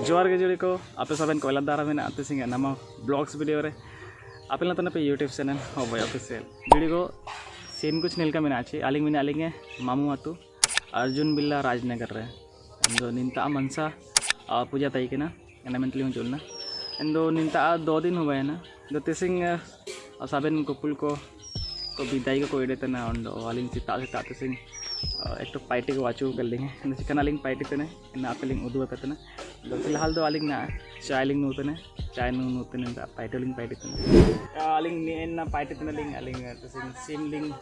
जोहार के जुड़ी को आपे सबन कोयला दारा में आते सिंह नामा ब्लॉग्स वीडियो रे आपे ना पे यूट्यूब चैनल हो भाई ऑफिशियल जुड़ी को सीन कुछ नील का में आछी आलिंग में आलिंगे मामू आतु अर्जुनबिला राजनगर रे इंदो निंता मनसा पूजा तई के ना एना मेंटली हूं चलना इंदो निंता 2 दिन हुआ है ना दो तिसिंग सबन कुपुल को विदाई को कोई देते ना उंडो आलिंग चिता से ताते सिंह एक तो पार्टी को वाचू कर लेंगे चिकन आलिंग पार्टी तेने ना आपेलिंग उदू करते ना तो फिलहाल तो आलिंग ना चाय लिंग नूतने चाय नूतने पार्टी लिंग पार्टी तेने आलिंग ना पार्टी तेने लिंग आलिंग तो सिम लिंग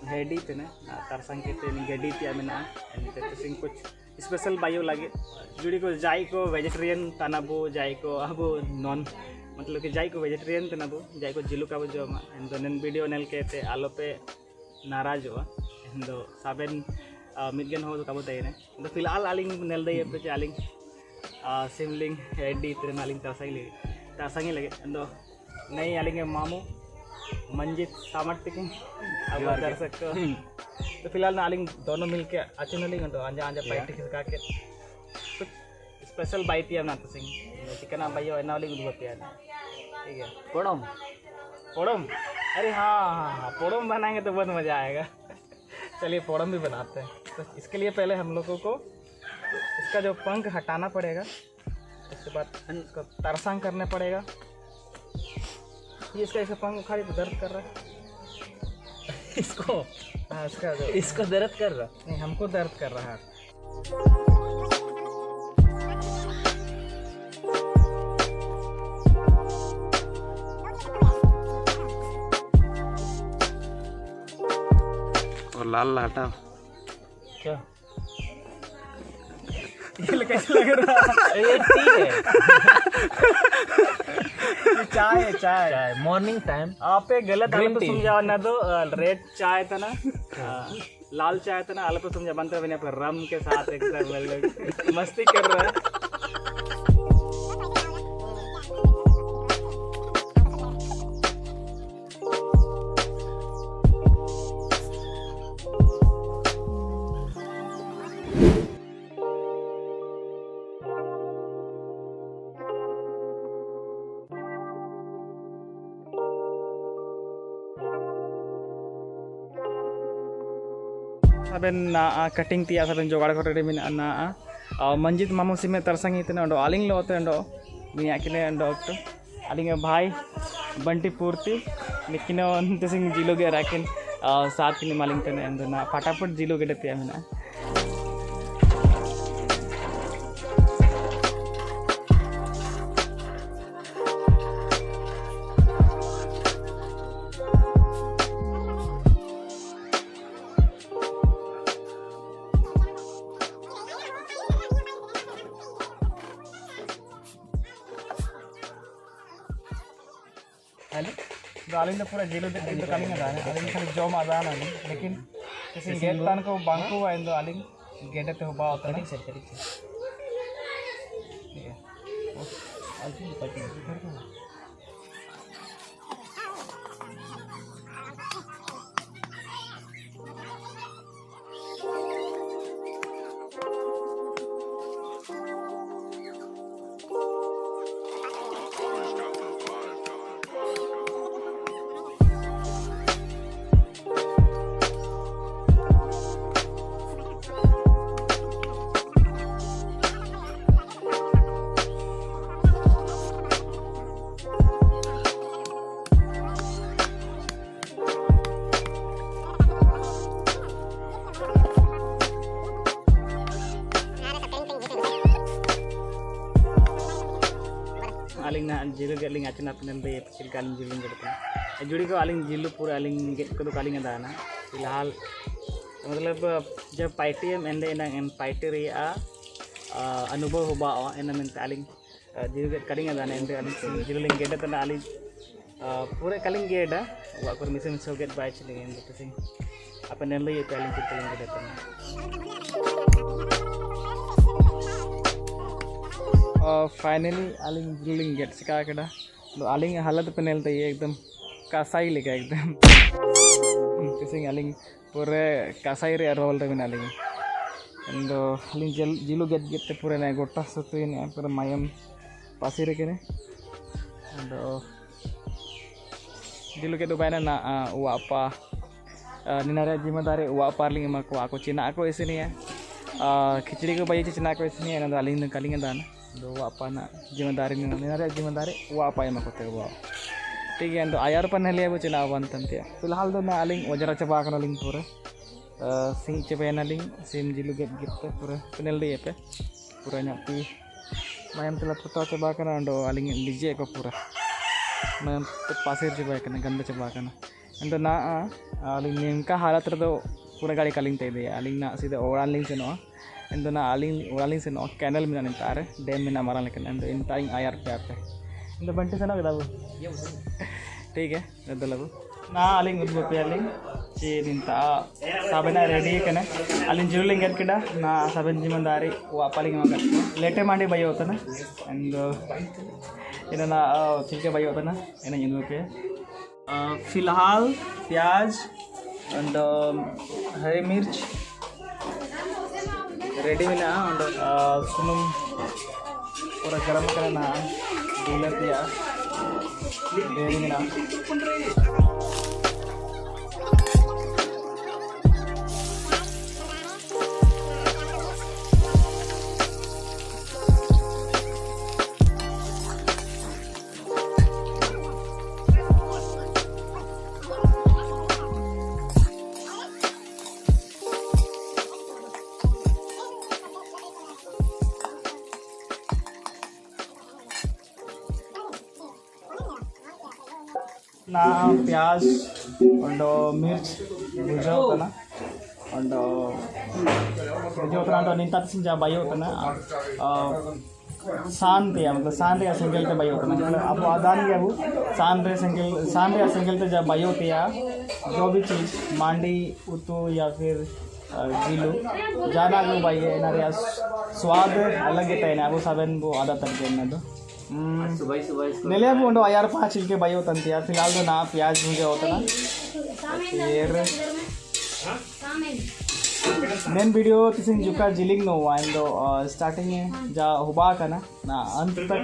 हेडी तेने तरसंग के तेने गड्डी तिया में ना तो सिंग कुछ स्पेशल बायो लगे जुड़ी को जाई को वेजिटेरियन तनाबो जाई को अब नॉन मतलब कि जाई को वेजिटेरियन तनाबो जाई को जिलू का बो जो नन वीडियो नेल के ते आलो पे नाराज हो इंदो साबेन मिदगन हो काबो तयने इंदो फिलहाल आलिंग नेल दई पे आलिंग सिमलिंग एडी तेन आलिंग तरसंगी लगे इंदो नई आलिंग मामू मंजित सामर्थ के अब दर्शक तो फिलहाल ना आलिंग दोनों मिलके अच्छे नलिंग इंदो आंजा आंजा पाइट खिसका के कुछ स्पेशल बाइट या ना तो सिंग चिकन बायो एना वाली गुड पे ठीक है पोड़म पोड़म अरे हाँ पोड़म बनाएंगे तो बहुत मज़ा आएगा चलिए पोड़म भी बनाते हैं तो इसके लिए पहले हम लोगों को इसका जो पंख हटाना पड़ेगा उसके बाद इसको तरसंग करना पड़ेगा ये इसका पंख उखाड़ी तो दर्द कर रहा है इसको हाँ इसको दर्द कर रहा नहीं हमको दर्द कर रहा है और लाल हटाओ क्या ये कैसे लग रहा है ये टी है चाय चाय मॉर्निंग टाइम आप गलत आलप समझा ना दो रेड चाय था ना लाल चाय था ना आलप समझा बनते बने पर रम के साथ एकदम मस्ती कर रहा है सबन कटिंग तिया सबन जोगाड़ को रेडी में ना मंजित मामू सिमे तरसंगी तेने अंडो आलिंग लोते अंडो मिया किने अंडो तो आलिंग भाई बंटी पूर्ति निकिनो अंतसिंग जिलो गे राकिन साथ किने मालिंग तेने अंदो ना फटाफट जिलो गे तिया में तो आलिंग तो पूरा जिलो दे तो कालिंग आदा है आलिंग खाली जॉम आदा ना लेकिन किसी गेट तान को बांको हुआ इंदो आलिंग गेट ते होबा होता है ठीक है आलिंग कटिंग आलिंग ना जिलो के आलिंग आचना पेनल दे चिलका आलिंग जिलो के जुड़ी को आलिंग जिलो पूरा आलिंग गेट को आलिंग अदा ना फिलहाल मतलब जब पार्टी एंडे ना एन पार्टी रे अनुभव होबा एना में आलिंग जिलो के कालिंग अदा ना एंडे आलिंग जिलो लिंग गेट तना आलिंग पूरे कालिंग गेट वा को मिसे मिसे गेट बाय चले एंडे तो सिंग अपन एन ले आलिंग चिलका गेट तना फाइनली आलिंग जिलिंग गेट सिका केडा तो आलिंग हालत पे नेल तई एकदम कासाई लेका एकदम किसिंग आलिंग पूरे कासाई रे रोल रे में आलिंग and aling jilu get pura na gota sotu ini pura mayam pasir kene and jilu get ubana na uapa ninara jimadari uapa aling emak aku Cina aku isini ya खिचड़ी को भाई चिना को इसने ना दालिंग कालिंग दान दो वापा ना जिम्मेदारी वापा एम को वो ठीक है तो आयार पर नलिया वो चिना वन तंते फिलहाल तो ना अलिंग वजरा चबा कना लिंग पूरा सिंग चबे ना लिंग सिम जिलु गेट गिफ्ट पूरा पेनल दे पे पूरा न्यापी मायम तला पता चबा कना अंडो अलिंग डीजे को पूरा मायम तो पासेर चबा कना गंदा चबा कना अंडो ना अलिंग नेमका हालत रे दो पूरा गाड़ी कालिंग ते दे अलिंग ना सीधे ओरान लिंग से नो एंड ना अलिंग ओरान लिंग से नो कैनल में ना तारे डैम में ना मारा लेकिन एंड इन टाइम आयर पे आते एंड बंटी से ना कदा ठीक है दो लगो ना अलिंग उनको पे अलिंग ची निंता साबना रेडी कने अलिंग जिरुलिंग गेट किडा ना साबन जिम्मेदारी वो अपलिंग मगर लेटे मांडी बाई होता ना एंड इना ना ठीक है बाई होता ना इना इनको पे फिलहाल प्याज and हरी मिर्च रेडी में ना सुनम पूरा गरम करना डीलर दिया रेडी में ना ना प्याज और मिर्च भुजा होता ना और भुजा होता ना तो निंता सिंजा बाई होता ना सांते मतलब सांते या सिंगल ते बाई होता ना मतलब अब आदान क्या वो सांते या सिंगल ते जब बाई होती है जो भी चीज़ मांडी उतु या फिर जिलु जाना को बाई है ना रिया स्वाद अलग है ना वो साबन वो आधा तक देना तो नेलिया भी उन्होंने आयार 5 छिलके बाई होता है फिलहाल तो ना प्याज मुझे होता ना फिर मेन वीडियो किसी जुका जिलिंग नो हुआ तो स्टार्टिंग में जा हुबा का ना अंत तक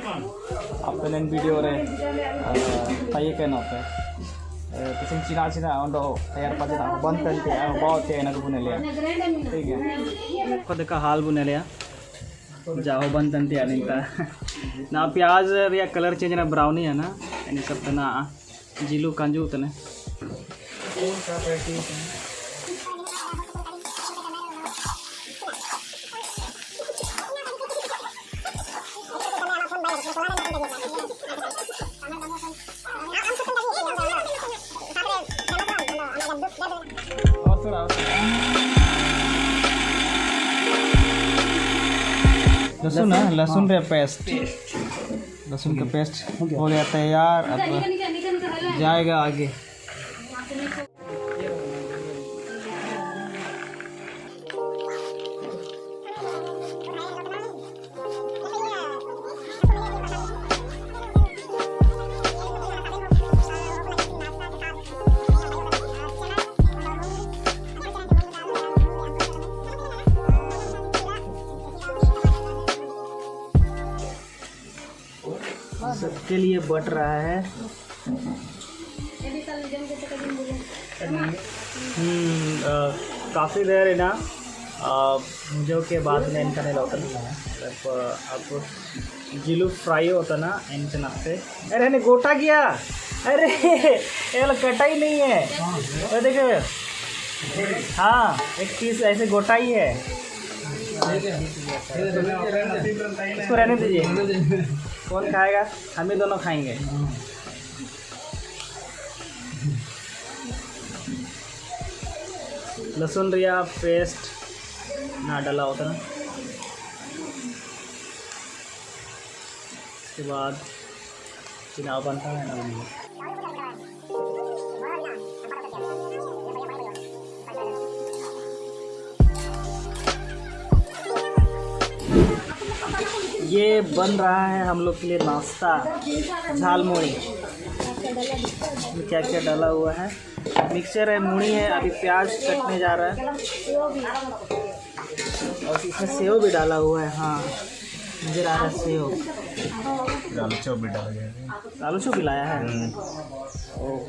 आपने नेन वीडियो रे ताये के ना पे किसी चिना उन्होंने आयार 5 ना बंद करते हैं बहुत है ना तो बुने लिया ठीक है खुद का हाल बुने लिया जाओ बंद तंती अनिंता ना प्याज रिया कलर चेंज ना ब्राउनी है ना यानी सब तना जिलु कांजू तने लहसुन है लहसुन रे पेस्ट लहसुन का पेस्ट हो गया तैयार अब जाएगा आगे सबके लिए बट रहा है काफ़ी देर है ना मुझे के बाद में इनका नहीं होता अब जिलु फ्राई होता ना इनसे नापते अरे नहीं गोटा गया अरे ये कटा ही नहीं है तो देखो हाँ एक पीस ऐसे गोटा ही है इसको रहने दीजिए कौन खाएगा हम ही दोनों खाएंगे लहसुन रिया पेस्ट ना डाला होता ना इसके बाद चुनाव बनता है ना ये बन रहा है हम लोग के लिए नाश्ता झाल मुड़ी क्या क्या डाला हुआ है मिक्सचर है मुड़ी है अभी प्याज कटने जा रहा है और इसमें सेव भी डाला हुआ है। हाँ नजर आ रहा है सेव। आलू चॉप भी डाला गया है। आलू चॉप भी लाया है। ओह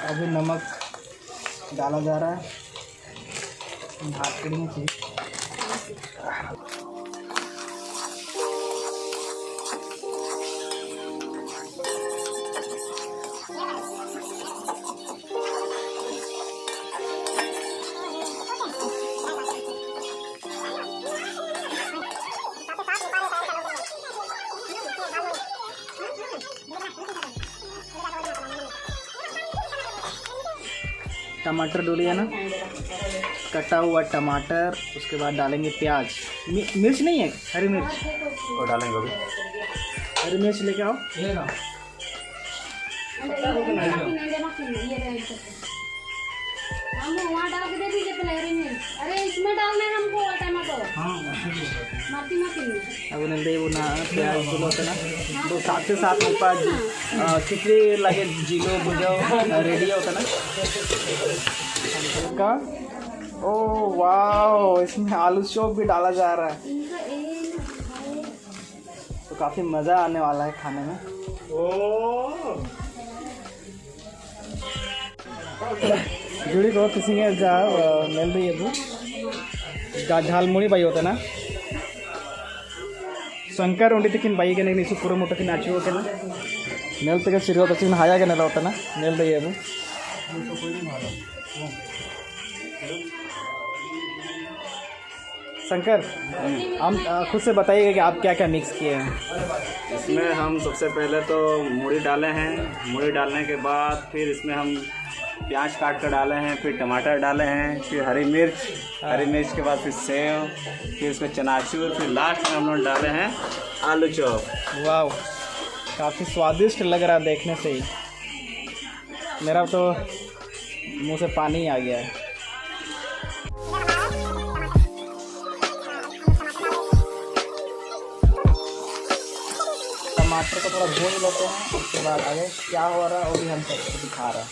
अभी नमक डाला जा रहा है। हाथ करेंगे चाहिए। टमाटर डोलिए ना, कटा हुआ टमाटर, उसके बाद डालेंगे प्याज। मिर्च नहीं है, हरी मिर्च और डालेंगे अभी। हरी मिर्च लेके आओ। वहाँ डाल के दे दीजिए पहले हरी मिर्च। अरे इसमें डालना है हमको टमाटो। माती अब नहीं वो ना प्याज होता ना तो साथ से साथ ऊपर खिचड़ी लगे जिलो बुझाओ रेडी होता ना का। ओ वाह, इसमें आलू चॉप भी डाला जा रहा है तो काफ़ी मज़ा आने वाला है खाने में। जुड़ी को किसी ने जा मिल रही है वो झालमुड़ी बाई होता ना शंकर उंडी तकिन बाई के नहीं पूरा मोटा की नाची होते ना नेल तक सिर तक हाया के नेला होता ना मिल रही है वो। शंकर हम खुद से बताइएगा कि आप क्या क्या मिक्स किए हैं। इसमें हम सबसे पहले तो मूढ़ी डाले हैं। मूढ़ी डालने के बाद फिर इसमें हम प्याज काट कर डाले हैं, फिर टमाटर डाले हैं, फिर हरी मिर्च के बाद फिर सेव, फिर इसमें चनाचूर, फिर लास्ट में हम लोग डाले हैं आलू चॉप। वाह, काफ़ी स्वादिष्ट लग रहा है देखने से ही। मेरा तो मुंह से पानी ही आ गया है। टमाटर को थोड़ा भून लेते हैं, उसके बाद आगे क्या हो रहा है वो भी हम सबको दिखा रहा है।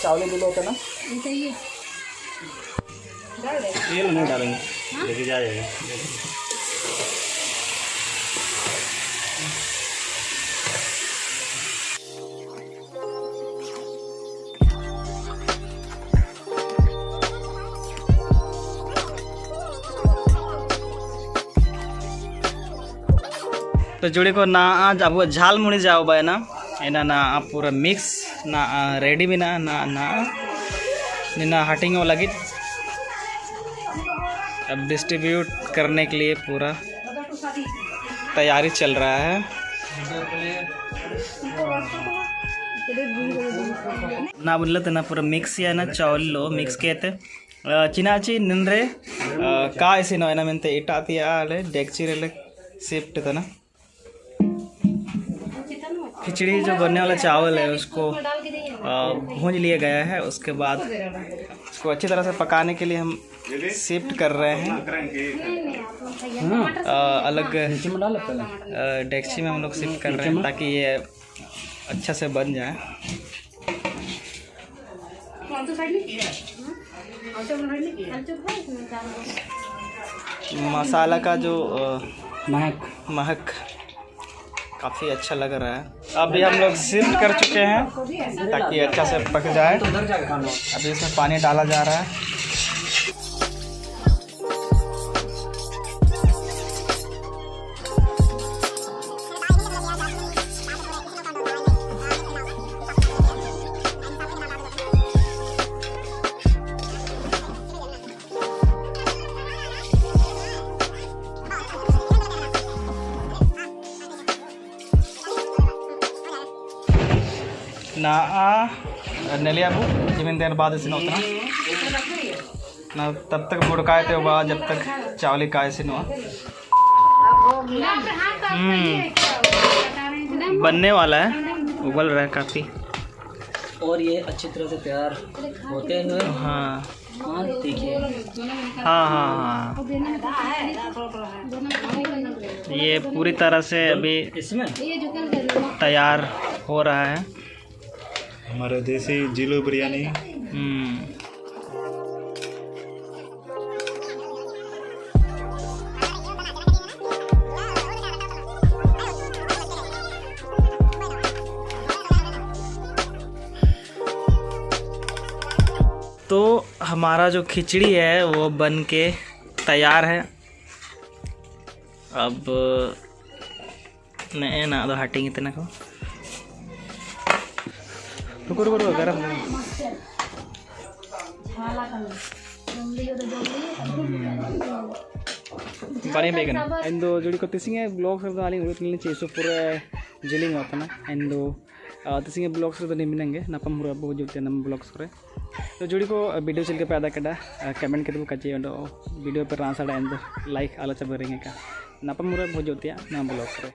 चावल दिलो होता ना ये नहीं डालेंगे, लेके जाएगा। तो जुड़ी को ना आज अब झाल मुड़ी जाओ बाय ना एना ना आप पूरा मिक्स ना रेडी भी ना ना ना ना हटिंग लगी अब डिस्ट्रीब्यूट करने के लिए पूरा तैयारी चल रहा है। ना बोलते ना पूरा मिक्स या ना चावल लो मिक्स कहते चिनाची निंद्रे का ऐसे ना मेंते इटाती आले डेक्ची रेले शिफ्ट था ना। खिचड़ी जो बनने वाला चावल है उसको भूंज लिया गया है, उसके बाद उसको अच्छी तरह से पकाने के लिए हम शिफ्ट कर रहे हैं अलग डेक्ची में हम लोग शिफ्ट कर रहे हैं ताकि ये अच्छा से बन जाए। मसाला का जो महक काफ़ी अच्छा लग रहा है। अभी हम लोग शिफ्ट कर चुके हैं ताकि अच्छा से पक जाए। अभी इसमें पानी डाला जा रहा है। ना नेलिया बु जिमिन देर बाद इसी नोतना ना तब तक बुड़काए थे बाद जब तक चावली का इसी नो बनने वाला है, उबल रहा है काफ़ी। और ये अच्छी तरह से तैयार होते हुए हाँ देखिए। हाँ हाँ हाँ, ये पूरी तरह से अभी इसमें तैयार हो रहा है हमारा देसी जिlu बिरयानी। तो हमारा जो खिचड़ी है वो बन के तैयार है। अब नहीं ना तो हटेंगे इतना को रुको रुको रुको गरम पानी बेगन इंदो जुड़ी को तिसिंगे ब्लॉग से तो आलिंग उतनी चीज़ पूरा जिलिंग होता ना इंदो तिसिंगे ब्लॉग से तो नहीं मिलेंगे नापम हुआ बहुत जुड़ते नम ब्लॉग्स करे तो जुड़ी को वीडियो चल के पैदा कड़ा कमेंट करते कच्चे वीडियो पर रांसाड़ा इंदो लाइक आलोचना बरेंगे का नापम हुआ बहुत जुड़ते ना ब्लॉग करे।